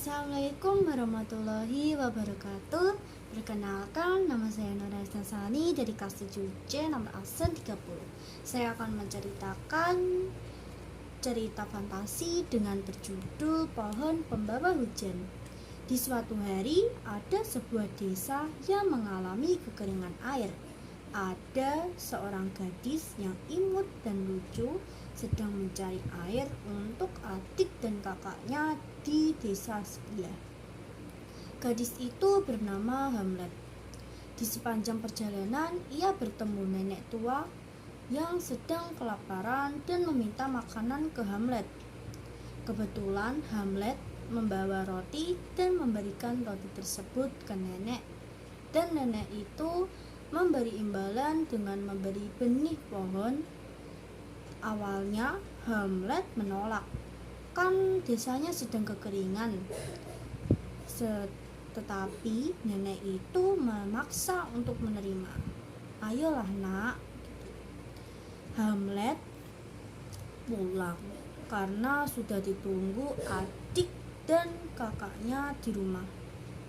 Assalamualaikum warahmatullahi wabarakatuh. Perkenalkan, nama saya Nora Sani dari kelas 7C nomor absen 30. Saya akan menceritakan cerita fantasi dengan berjudul Pohon Pembawa Hujan. Di suatu hari, ada sebuah desa yang mengalami kekeringan air. Ada seorang gadis yang imut dan lucu sedang mencari air untuk adik dan kakaknya di desa sebelah. Gadis itu bernama Hamlet. Di sepanjang perjalanan, ia bertemu nenek tua yang sedang kelaparan dan meminta makanan ke Hamlet. Kebetulan Hamlet membawa roti dan memberikan roti tersebut ke nenek, dan nenek itu memberi imbalan dengan memberi benih pohon. Awalnya Hamlet menolak, kan desanya sedang kekeringan. Tetapi nenek itu memaksa untuk menerima. Ayolah nak. Hamlet pulang karena sudah ditunggu adik dan kakaknya di rumah.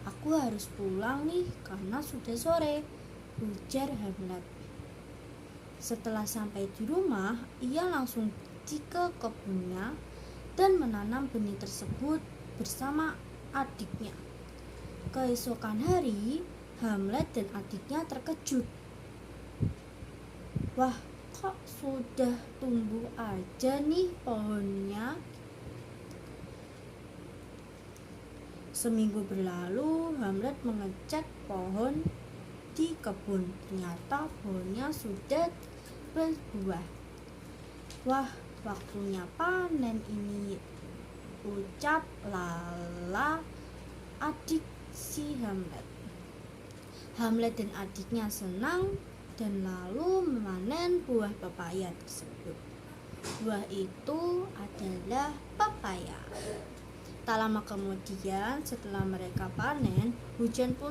Aku harus pulang nih karena sudah sore, ujar Hamlet. Setelah sampai di rumah, ia langsung pergi ke kebunnya dan menanam benih tersebut bersama adiknya. Keesokan hari, Hamlet dan adiknya terkejut. Wah, kok sudah tumbuh aja nih pohonnya? Seminggu berlalu, Hamlet mengecek pohon di kebun. Ternyata pohonnya sudah berbuah. Wah, waktunya panen ini, ucap Lala, adik si Hamlet. Hamlet dan adiknya senang dan lalu memanen buah pepaya tersebut. Buah itu adalah pepaya. Tak lama kemudian, setelah mereka panen, hujan pun